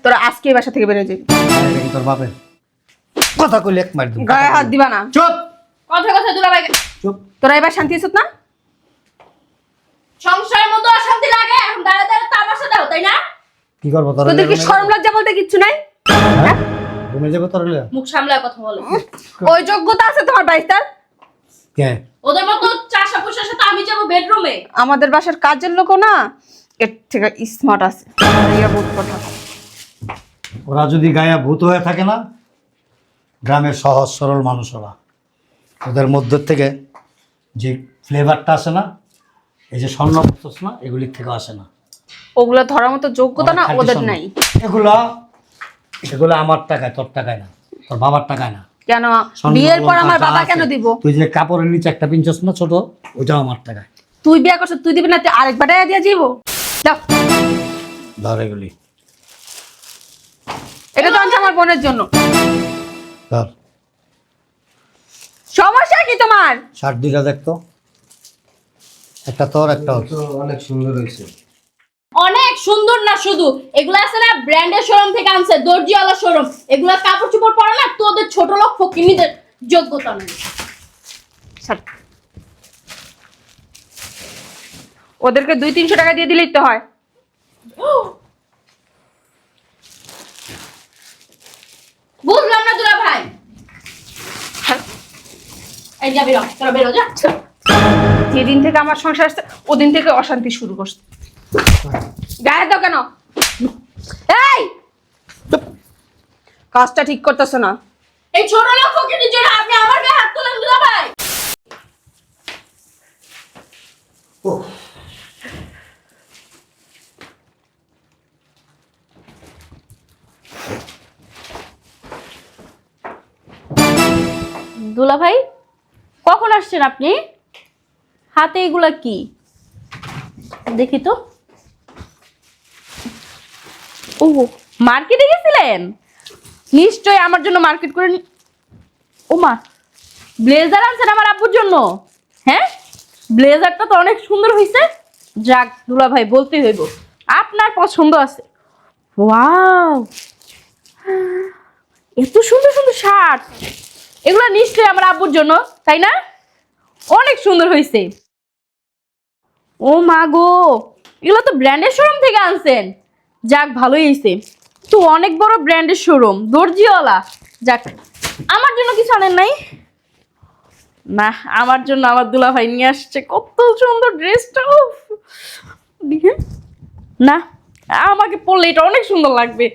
তোরা আজকে এই বাসা থেকে বেরিয়ে যাবি। তোর বাপের কথা কইলে এক মার দিব। গায়ে হাত দিবা না। চুপ কথা কথা দুলাভাই। চুপ। তোরা এবার শান্তি আছিস না? সংসারের মধ্যে অশান্তি লাগে, এখন দাঁড়া দাঁড়া তামাশা দাও, তাই না? কি করব তোর? তোদের কি শরম লজ্জা বলতে কিচ্ছু নাই? হ্যাঁ? ঘুমে যাবো তোর হলে? মুখ সামলায় কথা বলো। ওই যোগ্যতা আছে তোমার বাইস্তার? কে? ওদের মতো চাষা পোষার সাথে আমি যাবো বেডরুমে? আমাদের বাসার কাজের লোকও না এর থেকে স্মার্ট আছে। ইয়া বহুত কথা। ওরা যদি গায়ে ভূত হয়ে থাকে না, গ্রামের সহজ সরল মানুষ ওরা, ওদের মধ্য থেকে যে ফ্লেভারটা আসে না, এই যে স্বর্ণ বলছস না, এগুলির থেকে আসে না। ওগুলো ধরার মতো যোগ্যতা না ওদের নাই। এগুলো আমার টাকায়, তোর টাকায় না, তোর বাবার টাকায় না। কেন স্বর্ণ বিয়ের পর আমার অলংকার বাবা যা কেন আছে, দিব? তুই যে কাপড়ের নিচে একটা পিনছস না ছোট, ওইটাও আমার টাকায়। তুই বিয়ে করছিস, তুই দিবি না? তুই আরেকবার দিয়ে যাইব। দাও। ধর এগুলি, এটা তো আনছে আমার বোনের জন্য। ধর। সমস্যা কি তোমার? শার্ট দুইটা দেখতো, একটা তোর একটা ওর। অনেক সুন্দর হয়েছে। অনেক সুন্দর না শুধু, এগুলো আছে না ব্র্যান্ডের শোরুম থেকে আনছে, দর্জিওয়ালা শোরুম। এগুলো কাপড় চোপড় পরে না তোদের ছোট লোক ফকিন্নিদের যোগ্যতা নেই। ছাড়। ওদেরকে 200-300 টাকা দিয়ে দিলেই তো হয়। বুঝলাম না দুলা ভাই। এই যাবি না, তোরা বেরো যা। যেদিন থেকে আমার সংসার আসছে ওদিন থেকে অশান্তি শুরু করছে। গায়ে দাও কেন? এই কাজটা ঠিক করতেছো না। এই ছোট লোক ফকিন্নির জন্য আপনি আমার গায়ে হাত তোলেন দুলা ভাই? দুলা ভাই কখন আসছেন আপনি? হাতে এগুলা কি দেখি তো। ও মার্কেটে গেছিলেন? নিশ্চয়ই আমার জন্য মার্কেট করে ও মা, ব্লেজার আনছেন আমার আব্বুর জন্য? হ্যাঁ, ব্লেজারটা তো অনেক সুন্দর হয়েছে। যাক দুলা ভাই, বলতেই হইব আপনার পছন্দ আছে। ওয়াও, এত সুন্দর সুন্দর শার্ট, এগুলো নিশ্চয়ই আমার আব্বুর জন্য, তাই না? অনেক সুন্দর হয়েছে। ও মা গো, এগুলো তো ব্র্যান্ডের শোরুম থেকে আনছেন। যাক ভালোই হয়েছে, তো অনেক বড় ব্র্যান্ডের শোরুম, দর্জিওয়ালা। যাক, আমার জন্য কিছু আনেন নাই? না, আমার জন্য আমার দুলা ভাই নিয়ে আসছে কত সুন্দর ড্রেসটা। না, আমাকে পরলে এটা অনেক সুন্দর লাগবে।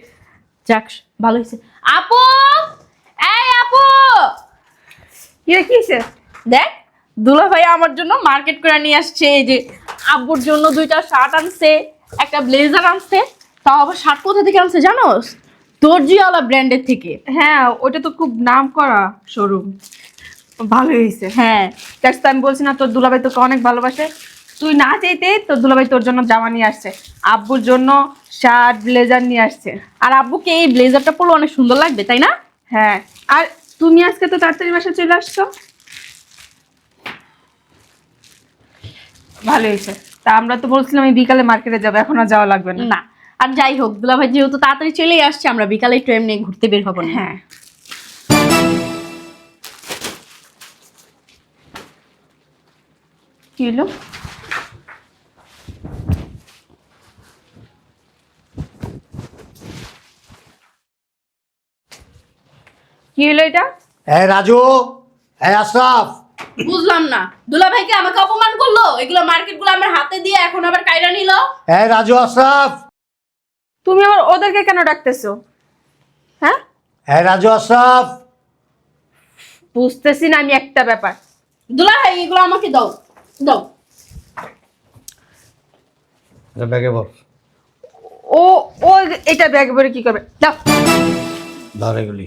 যাক ভালো হয়েছে। আপু, এই আপু, কি দেখিয়েছে? দেখ দুলা ভাই আমার জন্য মার্কেট করে নিয়ে আসছে। এই যে আব্বুর জন্য 2টা শার্ট আনছে, একটা ব্লেজার আনছে। তাও আবার শার্ট কোথা থেকে আনছে জানোস? দর্জিওয়ালা ব্র্যান্ডের থেকে। হ্যাঁ, ওটা তো খুব নাম করা শোরুম। ভালো হয়েছে। হ্যাঁ, তার সাথে আমি বলছি না তোর দুলাভাই তোকে অনেক ভালোবাসে। তুই না চাইতে তোর দুলাভাই তোর জন্য জামা নিয়ে আসছে, আব্বুর জন্য শার্ট ব্লেজার নিয়ে আসছে। আর আব্বুকে এই ব্লেজারটা পরলে অনেক সুন্দর লাগবে, তাই না? হ্যাঁ, আর তুমি আজকে তো তাড়াতাড়ি বাসা চলে আসছো, ভালো হয়েছে। তা আমরা তো বলছিলাম এই বিকালে মার্কেটে যাবো, এখন আর যাওয়া লাগবে না। না, আর যাই হোক দুলা ভাই যেহেতু তাড়াতাড়ি চলেই আসছে, আমরা বিকালে একটু এমনি ঘুরতে বের হবো না? হ্যাঁ, কি হলো? কি হলো এটা? এই রাজু, এই আশরাফ, বুঝলাম না, দুলা ভাইকে আমাকে অপমান করলো, এগুলো মার্কেটগুলো আমার হাতে দিয়ে এখন আবার কাইরা নিল। এই রাজু, আশরাফ, তুমি আবার ওদেরকে কেন ডাকতেছো? হ্যাঁ, এই রাজু, আশরাফ। বুঝতেছি না আমি একটা ব্যাপার। দুলা ভাই এগুলো আমাকে দাও, দাও। ব্যাগে বল। ও ও এটা ব্যাগ ভরে কি করবে? দাও। ধর এগুলি,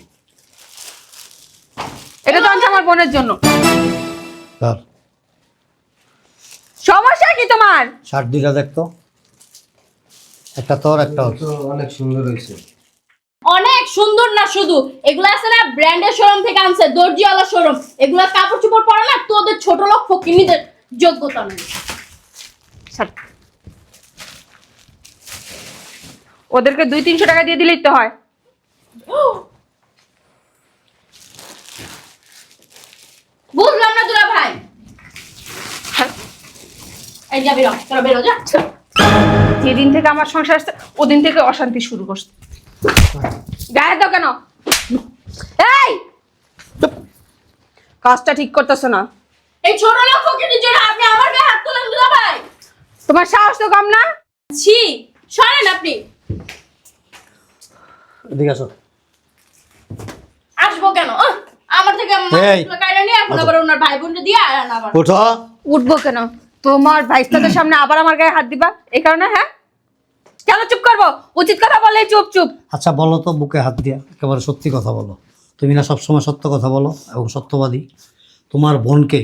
এটা তো আনছে আমার বোনের জন্য। ধর। সমস্যা কি তোমার? শার্ট দুইটা দেখতো, একটা তোর একটা ওর। অনেক সুন্দর হয়েছে। অনেক সুন্দর না শুধু, এগুলো আছে না ব্র্যান্ডের শোরুম থেকে আনছে, দর্জিওয়ালা শোরুম। এগুলো কাপড় চোপড় পরে না তোদের ছোট লোক ফকিন্নিদের যোগ্যতা নেই। ছাড়। ওদেরকে 200-300 টাকা দিয়ে দিলেই তো হয়। বুঝলাম না দুলা ভাই। এই যা বেরো, তোরা বেরো যা। যেদিন থেকে আমার সংসার আসছে ওদিন থেকে অশান্তি শুরু করছে। গায়ে দাও কেন? এই কাজটা ঠিক করতেছো না। এই ছোট লোক ফকিরের জন্য আপনি আমার গায়ে হাত তোলেন দুলা ভাই। তোমার সাহস তো কম না। ছি, সরেন আপনি। এদিকে আসো। আসবো কেন? আমার থেকে এই, কায়রা নিয়ে এখন আবার ওনার ভাই বোনকে দিয়ে আর আবার ওঠো। উঠবো কেন? তোমার ভাইস্তাদের সামনে আবার আমার গায়ে হাত দিবা এই কারণে? হ্যাঁ, কেন চুপ করবো? উচিত কথা বললে চুপ চুপ। আচ্ছা বলো তো, বুকে হাত দিয়া একেবারে সত্যি কথা বলো। তুমি না সবসময় সত্য কথা বলো এবং সত্যবাদী। তোমার বোনকে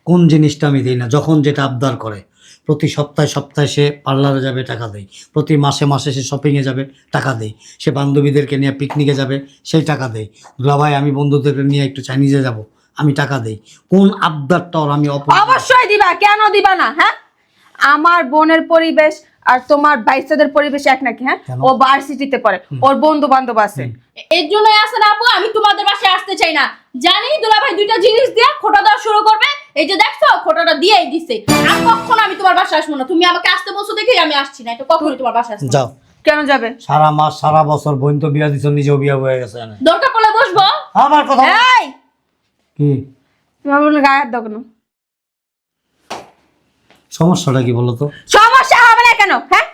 কোন জিনিসটা আমি দিই না? যখন যেটা আবদার করে, প্রতি সপ্তাহে সপ্তাহে সে পার্লারে যাবে, টাকা দেই। প্রতি মাসে মাসে সে শপিংয়ে যাবে, টাকা দেই। সে বান্ধবীদেরকে নিয়ে পিকনিকে যাবে, সেই টাকা দেই। দুলাভাই আমি বন্ধুদেরকে নিয়ে একটু চাইনিজে যাব, আমি টাকা দেই। কোন আবদারটা ওর আমি অবশ্যই দিবা, কেন দিবা না? হ্যাঁ, আমার বোনের পরিবেশ আর তোমার ভাইস্তাদের পরিবেশ এক নাকি? হ্যাঁ, কেন? ও ভার্সিটিতে পড়ে, ওর বন্ধু বান্ধব আছে। এর জন্যই আসেন আপু, আমি তোমাদের বাসায় আসতে চাই না। জানি দুলা ভাই দুইটা জিনিস দিয়ে খোটা দেওয়া শুরু করবে। এই যে দেখছো খোটাটা দিয়েই দিছে। আর কখনো আমি তোমার বাসায় আসবো না। তুমি আমাকে আসতে বলছো দেখেই আমি আসছি না। এটা কখনোই তোমার বাসায় আসবো না। যাও। কেন যাবে? সারা মাস সারা বছর বোন তো বিয়া দিছ, নিজেও বিয়া হয়ে গেছে না। দরকার পড়লে বসবো। আমার কথা এই, কি তুমি আমার বোনের গায়ে হাত দাও কেন? সমস্যাটা কি বলো তো? সমস্যা হবে না কেন? হ্যাঁ,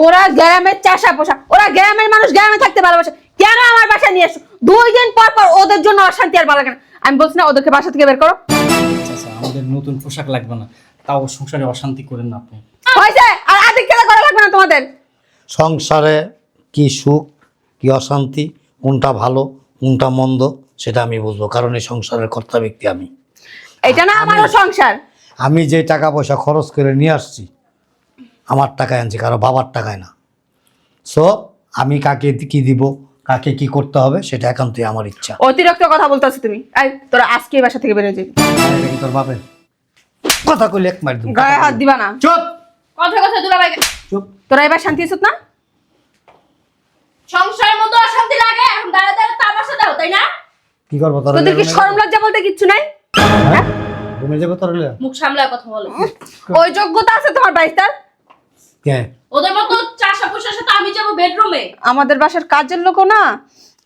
ওরা গ্রামের চাষা পোষা, ওরা গ্রামের মানুষ, গ্রামে থাকতে ভালোবাসে। কেন আমার বাসায় নিয়ে এসো? 2 দিন পর পর ওদের জন্য অশান্তি আর ভালো লাগে না। আমি বলছি না ওদেরকে বাসা থেকে বের করো। আচ্ছা আমাদের নতুন পোশাক লাগবে না, তাও সংসারে অশান্তি করেন না আপনি। হয়েছে, আর আদিক্ষেতা করা লাগবে না তোমাদের। সংসারে কি সুখ কি অশান্তি, কোনটা ভালো কোনটা মন্দ সেটা আমি বুঝবো, কারণ এই সংসারের কর্তা ব্যক্তি আমি। এটা না আমারও সংসার। আমি যে টাকা পয়সা খরচ করে নিয়ে আসছি আমার টাকায় আনছি, কারো বাবার টাকায় না। সো আমি কাকে কি দিব, কাকে কি করতে হবে সেটা একান্তই আমার ইচ্ছা। অতিরিক্ত কথা বলতেছো তুমি। এই তোরা আজকে এই বাসা থেকে বেরিয়ে যাবি। এটা কি তোর বাপের কথা কইলে এক মার দিব। গায়ে হাত দিবা না। চুপ কথা কথা দুলা ভাই। চুপ। তোরা এবার শান্তি আছিস না? সংসারের মধ্যে অশান্তি লাগে, এখন দাঁড়া দাঁড়া তামাশা দাও, তাই না? কি করবো তোর? তোদের কি শরম লজ্জা বলতে কিচ্ছু নাই? হ্যাঁ? ঘুমে যাবো তোর? মুখ সামলায় কথা বলো। ওই যোগ্যতা আছে তোমার ভাইস্তার? কে? ওদের মতো চাষা পোষার সাথে আমি যাবো বেডরুমে। আমাদের বাসার কাজের লোকও না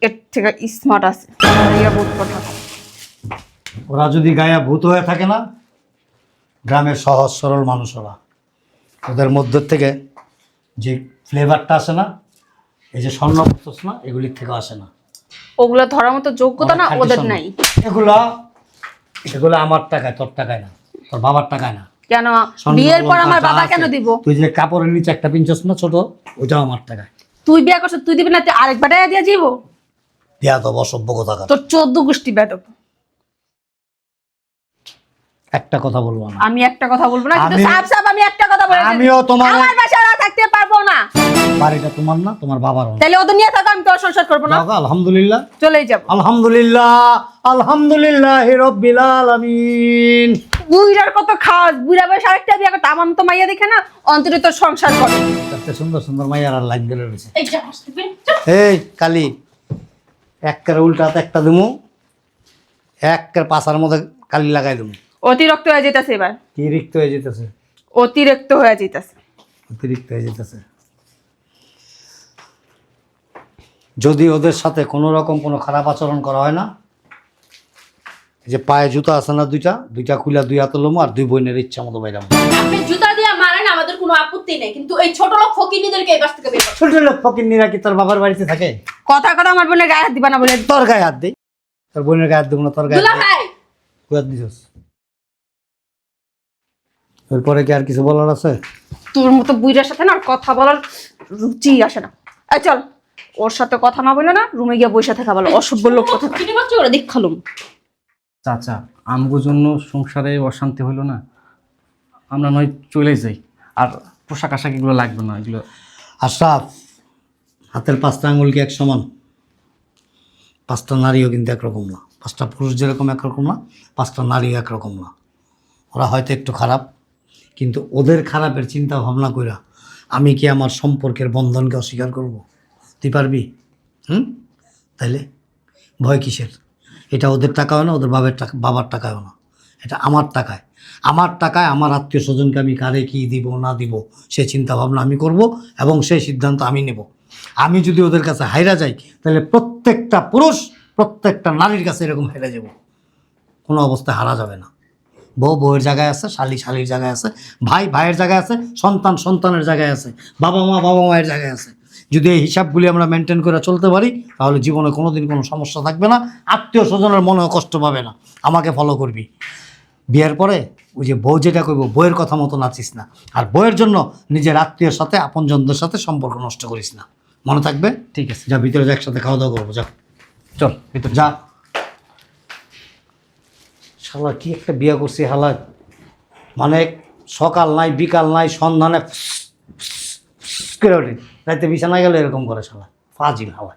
এর থেকে স্মার্ট আছে। ইয়া বহুত কথা। ওরা যদি গায়া ভূত হয়ে থাকে না, গ্রামের সহজ সরল মানুষ ওরা। ওদের মধ্যে থেকে যে ফ্লেভারটা আসে না, এই যে স্বর্ণ বস্তু না, এগুলির থেকে আসে না। ওগুলো ধরার মতো যোগ্যতা না ওদের নাই। এগুলো এগুলো আমার টাকায়, তোর টাকায় না, তোর বাবার টাকায় না। কেন স্বর্ণ বিয়ের পর আমার অলংকার যা বাবা আছে, কেন দিব? তুই যে কাপড়ের নিচে একটা পিনছস না ছোট, ওইটাও আমার টাকায়। তুই বিয়ে করছিস, তুই দিবি না? তুই আরেকবার টাকা দিয়ে যাবো? দেয়া তো অসভ্য কথা। তোর 14 গোষ্ঠী বেদব। একটা কথা বলবো না। আমি একটা কথা বলবো না, কিন্তু আমি- সাফ সাফ আমি একটা কথা বলে দিচ্ছি। আমিও তোমার- আমার বাসায় ওরা থাকতে পারবো না। বাড়িটা তোমার না, তোমার বাবারও না। তাহলে ওদের নিয়ে থাকো, আমি তোর সংসার করবো না। যাও, আলহামদুলিল্লাহ। চলেই যাবো। আলহামদুলিল্লাহ আলহামদুলিল্লাহ রব্বিল আলামিন। বুইড়ার কত খাস, বুইড়া বয়স আরেকটা বিয়ে করতে। আমার তো মাইয়া দেখে না অন্তরে তোর সংসার করে। এত সুন্দর সুন্দর মাইয়ার আর লাইন ধরে রয়েছে। এই যা আসতে এই কালি, একের উল্টাতে একটা দিমু, একের পাশার মধ্যে কালি লাগাই দিমু। অতিরিক্ত হয়ে যেতেছে এবার, কি রিক্ত হয়ে যেতেছে, অতিরিক্ত হয়ে যেতেছে। অতিরিক্ত হয়ে যেতেছে। যদি ওদের সাথে কোনো রকম কোনো খারাপ আচরণ করা হয় না, এই যে পায়ে জুতা আছে না দুইটা, দুইটা খুলে 2 হাতে লমু আর 2 বোনের ইচ্ছা মতো বাইরাম। আপনি জুতা দিয়ে মারেন, আমাদের কোনো আপত্তি নেই, কিন্তু এই ছোট লোক ফকিনীদেরকে এই বাস থেকে বের করুন। ছোট লোক ফকিন্নিরা কি তোর বাবার বাড়িতে থাকে? কথা কথা আমার বোনের গায়ে হাত দিবা না বলে। তোর গায়ে হাত দেই, তোর বোনের গায়ে হাত দেবো না, তোর গায়ে দুলা ভাই হাত দিছস। এরপরে কি আর কিছু বলার আছে? তোর মতো বুইড়ার সাথে না আর কথা বলার রুচি আসে না। এই চল, ওর সাথে কথা না বলে না রুমে গিয়ে বসে থাকা ভালো। অসভ্য লোক কথা। ফকিনী বাচ্চা ওরা দেখালুম। চাচা আমগো জন্য সংসারে অশান্তি হইলো না, আমরা নয় চলে যাই। আর পোশাক আশাক এগুলো লাগবে না, এগুলো আশরাফ, হাতের 5টা আঙুল কি এক সমান? 5টা নারীও কিন্তু একরকম না। 5টা পুরুষ যেরকম একরকম না, 5টা নারীও একরকম না। ওরা হয়তো একটু খারাপ, কিন্তু ওদের খারাপের চিন্তা ভাবনা কইরা আমি কি আমার সম্পর্কের বন্ধনকে অস্বীকার করব? তুই পারবি? তাইলে ভয় কিসের? এটা ওদের টাকাও না, ওদের বাবার টাকাও না, এটা আমার টাকায়। আমার টাকায় আমার আত্মীয় স্বজনকে আমি কারে কী দিব না দিব সে চিন্তা ভাবনা আমি করব এবং সেই সিদ্ধান্ত আমি নেব। আমি যদি ওদের কাছে হাইরা যাই তাহলে প্রত্যেকটা পুরুষ প্রত্যেকটা নারীর কাছে এরকম হেরে যাব। কোনো অবস্থায় হারা যাবে না। বউ বউয়ের জায়গায় আছে, শালি শালির জায়গায় আছে, ভাই ভাইয়ের জায়গায় আছে, সন্তান সন্তানের জায়গায় আছে, বাবা মা বাবা মায়ের জায়গায় আছে। যদি এই হিসাবগুলি আমরা মেনটেন করে চলতে পারি তাহলে জীবনে কোনো দিন কোনো সমস্যা থাকবে না, আত্মীয় স্বজনের মনেও কষ্ট পাবে না। আমাকে ফলো করবি। বিয়ের পরে ওই যে বউ যেটা করবো বইয়ের কথা মতো নাচিস না, আর বইয়ের জন্য নিজের আত্মীয়র সাথে আপনজনদের সাথে সম্পর্ক নষ্ট করিস না। মনে থাকবে? ঠিক আছে, যা ভিতরে যা, একসাথে খাওয়া দাওয়া করবো। যা চল ভিতরে যা। শালা কি একটা বিয়ে করছি হালা, মানে সকাল নাই বিকাল নাই সন্ধানে করে ওঠে, রাইতে বিছানায় গেলে এরকম করে শালা, ফাজিল হালা।